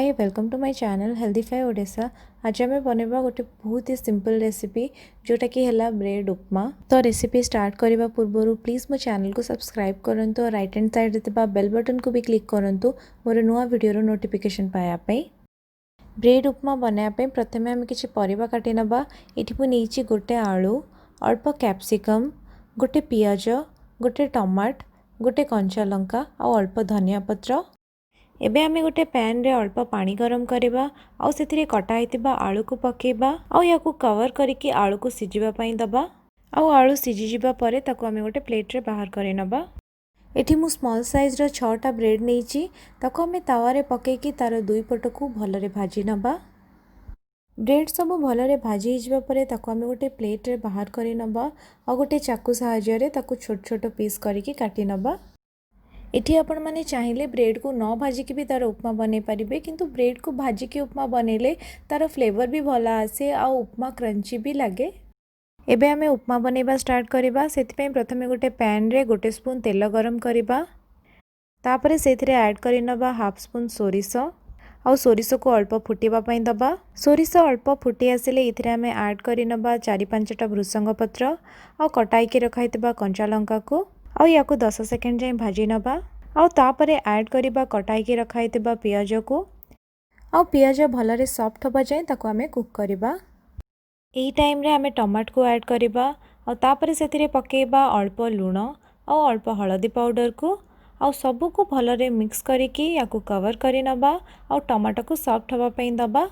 Hi welcome to my channel Healthify Odisha. आज आम बनवा गोटे बहुत ही सिंपल रेसिपी जोटा कि है ब्रेड उपमा। तो रेसिपी स्टार्ट करने पूर्व प्लीज मो चैनल को सब्सक्राइब करूँ और right hand side bell button को भी क्लिक करूँ मोर नुआ वीडियो नोटिफिकेशन पाइबा। ब्रेड उपमा बनायापे प्रथम आम किसी परिबा काटी नबा। एठी मु नेइछि गोटे आलू, अल्प कैप्सिकम, गोटे पियाज, गोटे टमाट, गोटे कंचा लंका और अल्प धनिया पत्र। एबे आमे गोटे पैन रे अल्प पानी गरम करवा आउ सेथिरे कटा हैतिबा आलू को पकेबा आउ याकू कवर करिकि आलू को सिजिबा पई दबा। आउ आलू सिजि जिबा परे ताकू आमे गोटे प्लेट रे बाहर करे नबा। एठी मु स्मॉल साइज रो 6टा ब्रेड नेइछि ताकू आमे तावा रे पकेकि तार दुई पट को भलरे भाजी नबा। ब्रेड सब भलरे भाजी हिजबा परे ताकू आमे गोटे प्लेट रे बाहर करे नबा आ गोटे चाकू सहायता रे ताकू छोट छोट पीस करिकि काटी नबा। इठी आपण माने चाहिए ब्रेड को न भाजिकी भी तार उपमा बने पारिबे, किंतु ब्रेड को भाजिकी उपमा बनेले तार फ्लेवर भी भला आसे आ उपमा क्रंची भी लगे। एबे आमे उपमा बनेबा स्टार्ट करबा। सेति प्रथमे गोटे पैन रे गोटे स्पून तेल गरम करबा। तापरे सेथिरे ऐड करि नबा हाफ स्पून सोरिष आउ सोरिष को अल्प फुटीबा पई दबा। सोरिष अल्प फुटी आसिले इथिरे आमे ऐड करि नबा 4-5टा भृसंग पत्र आ कटाई के रखाइतबा कंचा लंका को आउ याकू 10 सेकेंड जाए भाजी नबा। आउ तापरे ऐड करिबा कटाई के रखाइतबा पियाज को आउ पियाज भलरे सॉफ्ट होबा जाए ताकू आमे कुक करिबा। एई टाइम रे आमे टमाट को ऐड करिबा आउ तापरे सेथिरे पकेबा अल्प लूण आउ अल्प हळदी पाउडर को आउ सबु को भलरे मिक्स करिकि याकू कवर करि नबा आउ टमाटो को सॉफ्ट होबा पई दबा।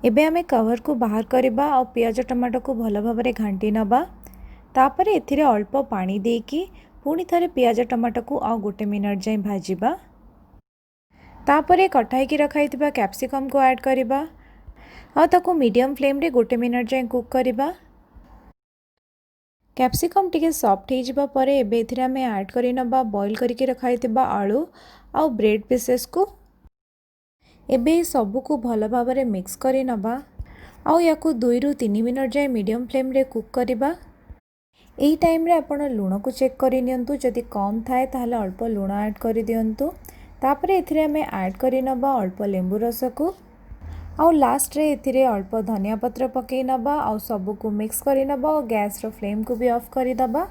एबे आमे कवर को बाहर करिबा आउ पियाज टमाटो को भल भाबरे घांटी नबा। तापरे एथिरे अल्प पानी देकी पुणी थरे पियाज टमाटो को आउ गोटे मिनट जाए भाजीबा। तापरे कटाई की रखाइतबा कैप्सिकम को ऐड करिबा आ ताको मीडियम फ्लेम रे गोटे मिनट जाए कुक करिबा। कैप्सिकम टिके सॉफ्ट हो जिबा परे एबे एथिरे आमे ऐड करि नबा बॉईल करके रखाइतबा आलू आउ ब्रेड पीसेस को। एबे सबु को भल भाबरे मिक्स करि नबा आउ याकू 2-3 मिनट जाए मीडियम फ्लेम रे कुक करिबा। एई टाइम रे आपण लूण को चेक करि नियंतु, जदि कम थाए ताहले अल्प लूण ऐड करि दियंतु। तापरे एथिरे आमे ऐड करि नबा अल्प लेंबू रस को आउ लास्ट रे एथिरे अल्प धनिया पत्र पकेई नबा आउ सबु को मिक्स करि नबा और गैस रो फ्लेम को भी ऑफ करि दबा।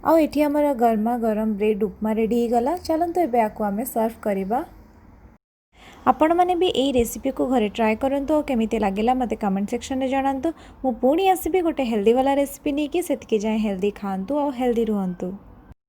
आउ एठी हमर गरमा गरम ब्रेड उपमा रेडी हो गला। चलंतु एबे आकु आमे सर्व करिबा। आपण माने भी एई रेसिपी को घरे ट्राई करंतु और केमिति लागेला मते कमेंट सेक्शन में जणांतु। मु पुणी आसीबी गोटे हेल्दी वाला रेसिपी नहीं कि सेतिके जाए हेल्दी खांतु और हेल्दी रुहंतु।